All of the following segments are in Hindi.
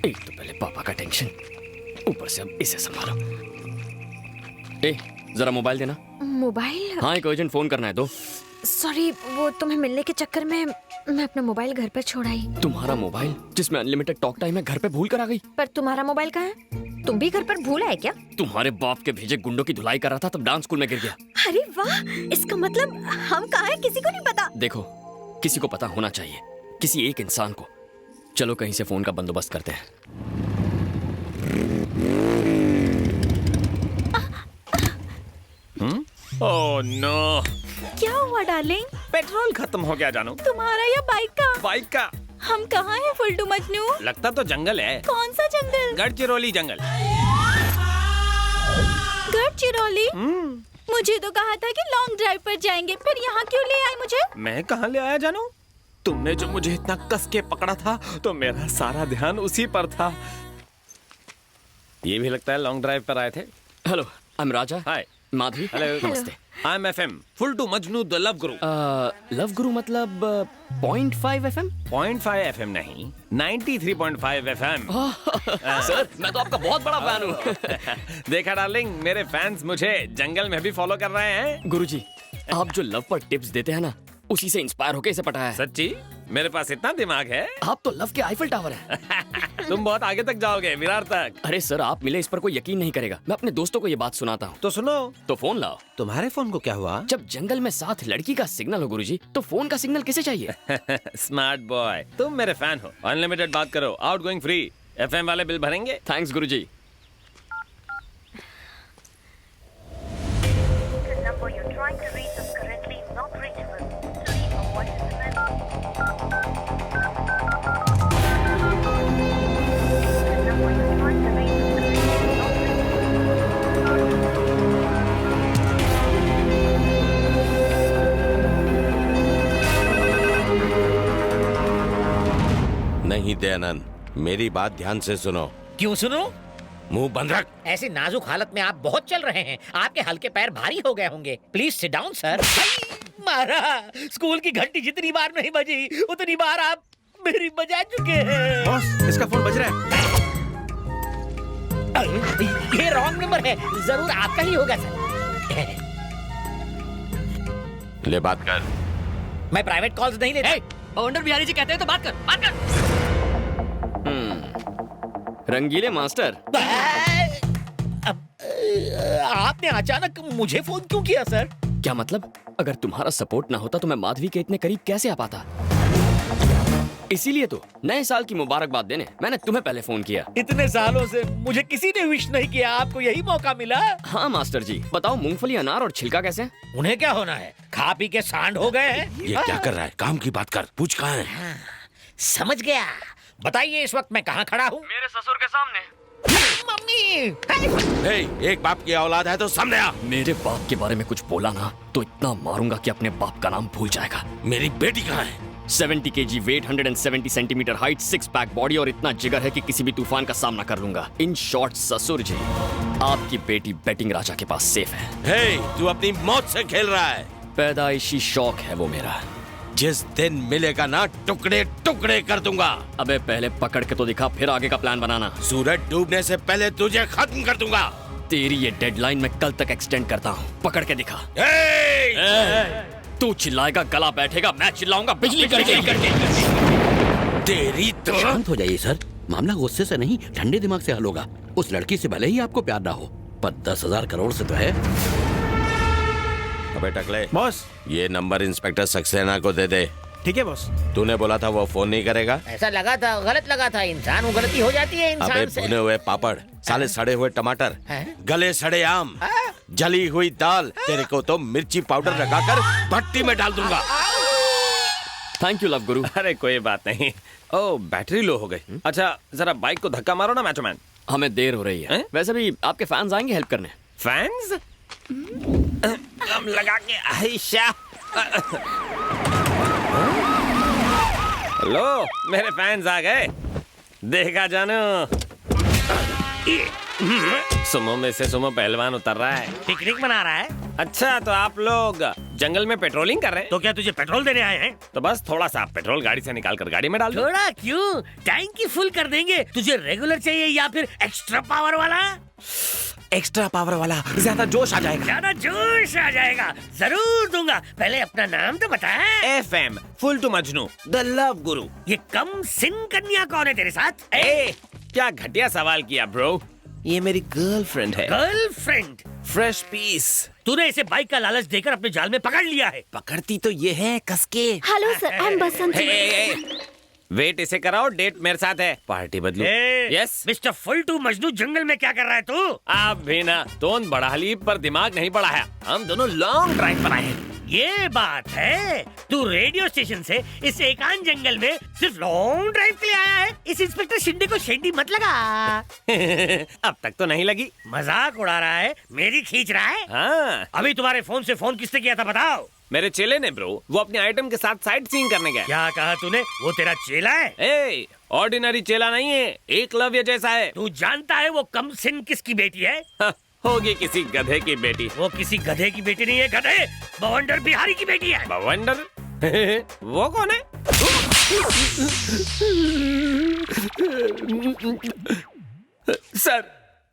एक तो पहले पापा का टेंशन, ऊपर से अब इसे संभालो। ए, जरा मोबाइल देना। मोबाइल? हाँ, एक अर्जेंट फोन करना है तो। सॉरी, वो तुम्हें मिलने के चक्कर में मैं अपना मोबाइल घर पर छोड़ आई। तुम्हारा मोबाइल जिसमें अनलिमिटेड टॉक टाइम है घर पे भूल कर आ गई। पर तुम्हारा मोबाइल कहाँ है? तुम भी घर पर भूल आए क्या? तुम्हारे बाप के भेजे गुंडों की धुलाई कर रहा था तब डांस स्कूल में गिर गया। अरे वाह, इसका मतलब हम कहाँ हैं किसी को नहीं पता। देखो, किसी को पता होना चाहिए, किसी एक इंसान को। चलो कहीं से फोन का बंदोबस्त करते हैं। Oh no. क्या हुआ डार्लिंग? पेट्रोल खत्म हो गया जानू। तुम्हारा या बाइक का? बाइक का। हम कहाँ हैं फुल्टू मजनू? लगता तो जंगल है। कौन सा जंगल? गढ़चिरौली जंगल। गढ़चिरौली? मुझे तो कहा था कि लॉन्ग ड्राइव पर जाएंगे, फिर यहाँ क्यों ले आए मुझे? मैं कहाँ ले आया जानू? तुमने जो मुझे इतना कस के पकड़ा था तो मेरा सारा ध्यान उसी पर था। ये भी लगता है लॉन्ग ड्राइव पर आए थे। Hello, I am Raja. Hi Madhavi. Hello. नमस्ते। I am FM Fultu Majnu the love guru. Love guru मतलब 0.5 FM? 0.5 FM नहीं, 93.5 FM। सर, मैं तो आपका बहुत बड़ा फैन हूँ। देखा डार्लिंग, मेरे फैंस मुझे जंगल में भी फॉलो कर रहे हैं। गुरुजी, आप जो लव पर टिप्स देते हैं ना, उसी से इंस्पायर होके इसे पटाया है। सच्ची? मेरे पास इतना दिमाग है। आप तो लव के आईफल टावर हैं। तुम बहुत आगे तक जाओगे, विरार तक। अरे सर, आप मिले इस पर कोई यकीन नहीं करेगा। मैं अपने दोस्तों को ये बात सुनाता हूँ। तो सुनो। तो फोन लाओ। तुम्हारे फोन को क्या हुआ? जब जंगल में साथ लड़की का सिग्नल हो गुरुजी, तो फोन का सिग्नल किसे चाहिए? स्मार्ट बॉय, तुम मेरे फैन हो। अनलिमिटेड बात करो, आउटगोइंग फ्री। FM वाले बिल भरेंगे? Thanks Guruji. The number you're trying to reach is currently not reachable. To leave a voice message. The number you're trying to reach is currently not नहीं दयानंद, मेरी बात ध्यान से सुनो। क्यों सुनो? मुंह बंद रख। ऐसी नाजुक हालत में आप बहुत चल रहे हैं, आपके हल्के पैर भारी हो गए होंगे। Please sit down sir. मारा, स्कूल की घंटी जितनी बार नहीं बजी उतनी बार आप मेरी बजा चुके हैं। बॉस, इसका फोन बज रहा है। ये रॉन्ग नंबर है, जरूर आपका ही होगा सर। ले बात कर। मैं प्राइवेट कॉल्स नहीं लेता। बवंडर बिहारी जी कहते हैं तो बात कर, बात कर। रंगीले मास्टर। अब आपने अचानक मुझे फोन क्यों किया सर? क्या मतलब? अगर तुम्हारा सपोर्ट ना होता तो मैं माधवी के इतने करीब कैसे आ पाता? इसीलिए तो नए साल की मुबारकबाद देने मैंने तुम्हें पहले फोन किया। इतने सालों से मुझे किसी ने विश नहीं किया, आपको यही मौका मिला। हाँ मास्टर जी, बताओ मूंगफली, अनार और छिलका कैसे? उन्हें क्या होना है, खा पी के सांड हो गए हैं। ये क्या कर रहा है? काम की बात कर, पूछ कहाँ है? समझ गया। बताइए इस वक्त मैं कहाँ खड़ा हूँ? मेरे ससुर के सामने। मम्मी। एक बाप की औलाद है तो सामने आ। मेरे बाप के बारे में कुछ बोला ना तो इतना मारूंगा कि अपने बाप का नाम भूल जाएगा। मेरी बेटी कहाँ है? 70 kg weight, 170 centimetre height, 6 pack body और इतना जिगर है कि किसी भी तूफान का सामना कर लूंगा। इन शॉर्ट ससुर जी, आपकी बेटी बैटिंग राजा के पास सेफ है। हे, तू अपनी मौत से खेल रहा है। पैदाइशी शौक है वो मेरा। जिस दिन मिलेगा ना, टुकड़े टुकड़े कर दूंगा। अबे पहले पकड़ के तो दिखा, फिर आगे का प्लान बनाना। सूरज डूबने से पहले तुझे खत्म कर दूंगा। तेरी ये डेडलाइन मैं कल तक एक्सटेंड करता हूँ। पकड़ के दिखा। तू चिल्लाएगा, गला बैठेगा, मैं चिल्लाऊंगा बिजली करके। तेरी तो शांत हो जाइए सर, मामला गुस्से से नहीं ठंडे दिमाग से हल होगा। उस लड़की से भले ही आपको प्यार ना हो, पर 10,000 करोड़ से तो है। अबे टकले बॉस, ये नंबर इंस्पेक्टर सक्सेना को दे दे। ठीक है बॉस। तूने बोला था वो फोन नहीं करेगा। ऐसा लगा था, गलत लगा था। इंसान वो गलती हो जाती है अबे इंसान से। भुने हुए पापड़, साले सड़े हुए टमाटर, गले सड़े आम, जली हुई दाल, तेरे को तो मिर्ची पाउडर लगाकर भट्टी में डाल दूंगा। थैंक यू लव गुरु। अरे कोई बात नहीं। ओ, बैटरी लो हो गई। अच्छा, जरा बाइक को धक्का मारो ना मैचोमैन। हमें देर हो रही है। वैसे भी आपके फैंस आएंगे हेल्प करने। फैंस? हम लगा के आयशा। लो, मेरे फैंस आ गए। देखा जानू, सुमो में से सुमो पहलवान उतर रहा है। पिकनिक मना रहा है। अच्छा, तो आप लोग जंगल में पेट्रोलिंग कर रहे हैं। तो क्या तुझे पेट्रोल देने आए हैं? तो बस थोड़ा सा पेट्रोल गाड़ी से निकाल कर गाड़ी में डाल दो। थोड़ा क्यों? टैंक ही फुल कर देंगे। तुझे रेगुलर चाहिए या फिर एक्स्ट्रा पावर वाला? एक्स्ट्रा पावर वाला, ज्यादा जोश आ जाएगा। ज्यादा जोश आ जाएगा, जरूर दूंगा। पहले अपना नाम तो बता। FM full to Majnu, the love guru. ये कम सिन कन्या कौन है तेरे साथ? ए, क्या घटिया सवाल किया ब्रो। ये मेरी गर्लफ्रेंड है। गर्लफ्रेंड? Fresh piece. तूने इसे बाइक का लालच देकर अपने जाल में पकड़ लिया है। पकड़ती तो ये है कसके। Hello sir, I am Basanti. Wait, इसे कराओ, डेट मेरे साथ है। पार्टी बदलो। यस मिस्टर फुलटू मजनू, जंगल में क्या कर रहा है तू? आप भी ना, टोन बढ़ा ली पर दिमाग नहीं बढ़ाया। हम दोनों लॉन्ग ड्राइव पर आए हैं। ये बात है, तू रेडियो स्टेशन से इस एकांत जंगल में सिर्फ लॉन्ग ड्राइव के लिए आया है। इस इंस्पेक्टर शिंदे को शेंडी मत लगा। अब तक तो नहीं लगी। मजाक उड़ा रहा है, मेरी खींच रहा है। हाँ, अभी तुम्हारे फोन से फोन किसने किया था बताओ? मेरे चेले ने ब्रो, वो अपने आइटम के साथ साइट सीइंग करने गया। क्या कहा तूने? वो तेरा चेला है? ए, ऑर्डिनरी चेला नहीं है, एकलव्य जैसा है। तू जानता है वो कम सिन किसकी बेटी है? हाँ, होगी किसी गधे की बेटी। वो किसी गधे की बेटी नहीं है, गधे बवंडर बिहारी की बेटी है। बवंडर? वो कौन है? सर,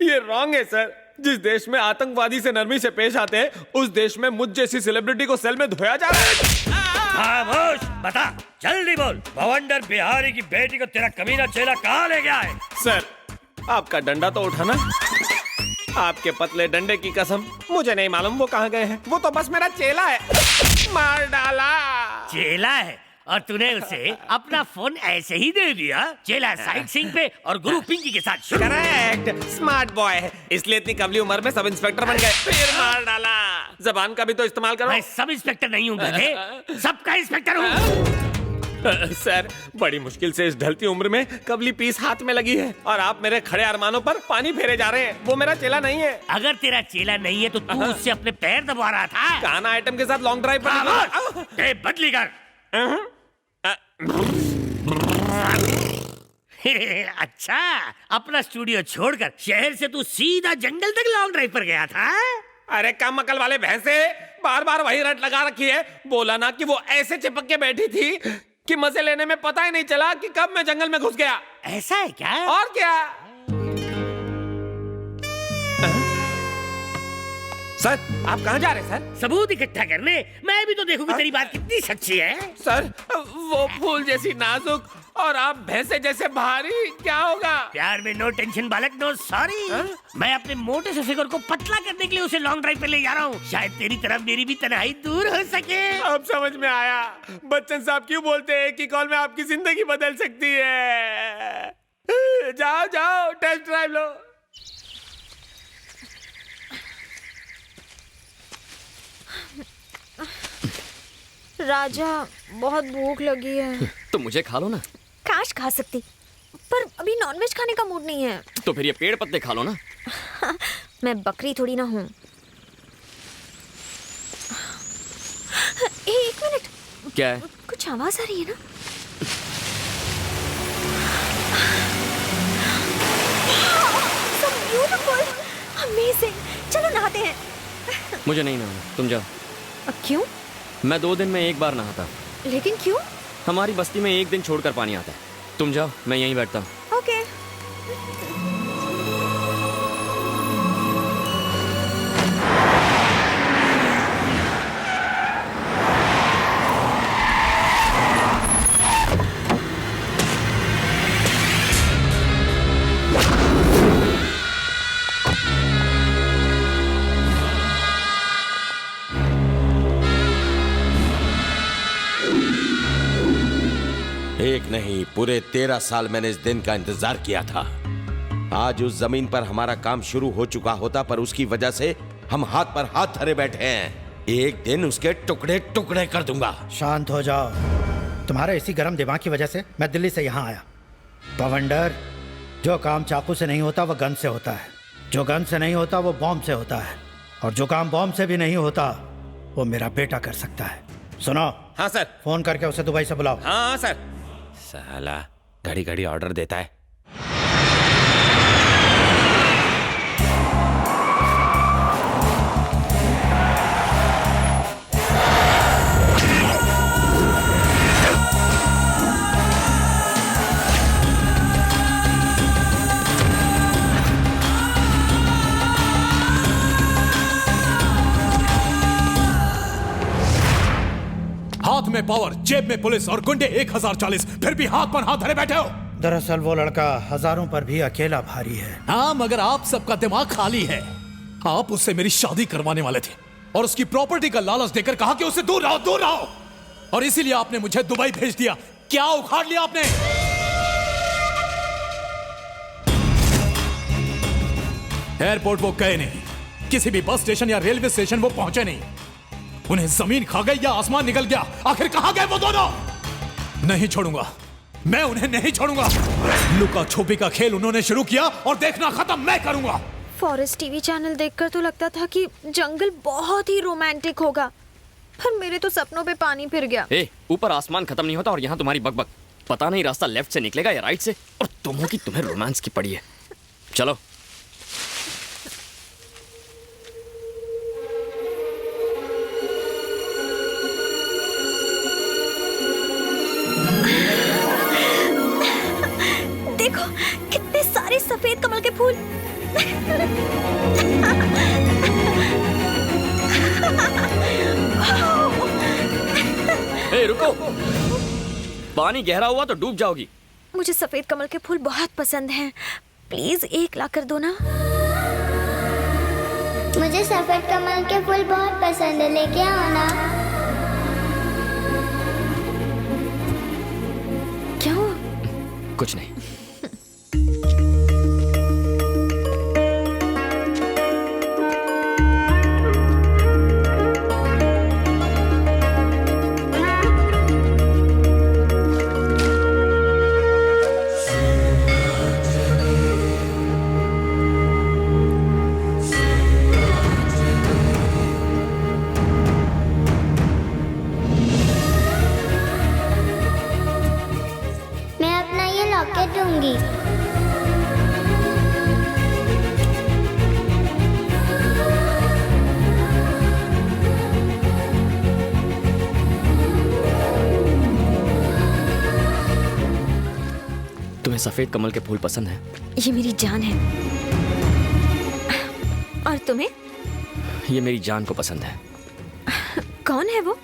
ये रॉन्ग है सर। जिस देश में आतंकवादी से नरमी से पेश आते हैं, उस देश में मुझ जैसी सेलिब्रिटी को सेल में धोया जा रहा है। खामोश, बता, जल्दी बोल। बवंडर बिहारी की बेटी को तेरा कमीना चेला कहाँ ले गया है? सर, आपका डंडा तो उठाना। आपके पतले डंडे की कसम, मुझे नहीं मालूम वो कहाँ गए हैं। वो तो बस मेरा चेला है। मार डाला। चेला है और तूने उसे अपना फोन ऐसे ही दे दिया? चेला साइट सीइंग पे और गुरु पिंकी के साथ शुरू। करेक्ट, स्मार्ट बॉय है, इसलिए इतनी कबली उम्र में सब इंस्पेक्टर बन गए। फिर मार डाला। जबान का भी तो इस्तेमाल करो। मैं सब इंस्पेक्टर नहीं हूँ गधे, सबका इंस्पेक्टर हूँ। सर, बड़ी मुश्किल से इस ढलती उम्र में कबली पीस हाथ में लगी है और आप मेरे खड़े अरमानों पर पानी फेरे जा रहे हैं। वो मेरा चेला नहीं है। अगर तेरा चेला नहीं है तो तू उससे अपने पैर दबा रहा था। गाना आइटम के साथ लॉन्ग ड्राइव पर बदली कर। अच्छा, अपना स्टूडियो छोड़कर शहर से तू सीधा जंगल तक लॉन्ग ड्राइव पर गया था? अरे कम अकल वाले भैंसे, बार बार वही रट लगा रखी है। बोला ना कि वो ऐसे चिपक के बैठी थी कि मजे लेने में पता ही नहीं चला कि कब मैं जंगल में घुस गया। ऐसा है क्या? और क्या? सर, आप कहाँ जा रहे हैं सर? सबूत इकट्ठा करने। मैं भी तो देखूं कि तेरी बात कितनी सच्ची है। सर, वो फूल जैसी नाजुक और आप भैंसे जैसे भारी, क्या होगा? प्यार में नो टेंशन बालक, नो सॉरी। मैं अपने मोटे से फिगर को पतला करने के लिए उसे लॉन्ग ड्राइव पे ले जा रहा हूँ। शायद तेरी तरफ मेरी भी तन्हाई दूर हो सके। अब समझ में आया बच्चन साहब क्यों बोलते हैं कि कॉल में आपकी जिंदगी बदल सकती है। जाओ जाओ, टेस्ट ड्राइव लो। राजा, बहुत भूख लगी है। तो मुझे खा लो ना। काश खा सकती, पर अभी नॉनवेज खाने का मूड नहीं है। तो फिर ये पेड़ पत्ते खा लो ना। मैं बकरी थोड़ी ना हूँ। एक मिनट, क्या है? कुछ आवाज आ रही है ना? So beautiful, amazing। चलो नहाते हैं। मुझे नहीं नहाना, तुम जाओ। क्यों? मैं 2 दिन में एक बार नहाता। लेकिन क्यों? हमारी बस्ती में 1 दिन छोड़कर पानी आता है। तुम जाओ, मैं यहीं बैठता हूँ। ओके। एक नहीं, पूरे 13 साल मैंने इस दिन का इंतजार किया था। आज उस जमीन पर हमारा काम शुरू हो चुका होता, पर उसकी वजह से हम हाथ पर हाथ धरे बैठे हैं। एक दिन उसके टुकड़े टुकड़े कर दूंगा। शांत हो जाओ। तुम्हारे इसी गर्म दिमाग की वजह से मैं दिल्ली से यहाँ आया। बवंडर, जो काम चाकू से नहीं होता वो गन से होता है, जो गन से नहीं होता वो बॉम्ब से होता है, और जो काम बॉम्ब से भी नहीं होता वो मेरा बेटा कर सकता है। सुनो। हाँ सर। फोन करके उसे दुबई से बुलाओ। हाँ सर। साला घड़ी घड़ी ऑर्डर देता है। में पावर, जेब में पुलिस और गुंडे 1040, फिर भी हाथ पर हाथ धरे बैठे हो। दरअसल वो लड़का हजारों पर भी अकेला भारी है। हाँ, मगर आप सबका दिमाग खाली है। आप उससे मेरी शादी करवाने वाले थे और उसकी प्रॉपर्टी का लालच देकर कहा कि उससे दूर रहो, दूर रहो, और इसीलिए आपने मुझे दुबई भेज दिया। क्या उखाड़ लिया आपने? एयरपोर्ट वो गए नहीं, किसी भी बस स्टेशन या रेलवे स्टेशन वो पहुंचे नहीं। उन्हें जमीन खा गई या आसमान निकल गया, आखिर कहां गए वो दोनों? नहीं छोड़ूंगा, मैं उन्हें नहीं छोड़ूंगा। लुका छुपी का खेल उन्होंने शुरू किया और देखना खत्म मैं करूंगा। फॉरेस्ट टीवी चैनल देखकर तो लगता था कि जंगल बहुत ही रोमांटिक होगा, पर मेरे तो सपनों पे पानी फिर गया। ऊपर आसमान खत्म नहीं होता और यहाँ तुम्हारी बकबक। पता नहीं रास्ता लेफ्ट से निकलेगा या राइट से, और तुम हो कि तुम्हें रोमांस की पड़ी है। चलो। देखो कितने सारे सफेद कमल के फूल। रुको, पानी गहरा हुआ तो डूब जाओगी। मुझे सफेद कमल के फूल बहुत पसंद हैं, प्लीज एक ला कर दो ना। मुझे सफेद कमल के फूल बहुत पसंद है, लेके आओ ना। क्या हुआ? कुछ नहीं। मैं अपना ये लॉकेट दूंगी। तुम्हें सफेद कमल के फूल पसंद है? ये मेरी जान है। और तुम्हें? ये मेरी जान को पसंद है। कौन है वो?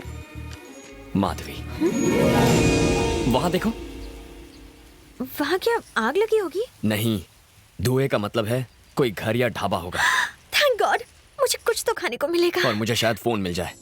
माधवी। वहां देखो। वहां क्या आग लगी होगी? नहीं, धुएं का मतलब है कोई घर या ढाबा होगा। थैंक गॉड, मुझे कुछ तो खाने को मिलेगा। और मुझे शायद फोन मिल जाए।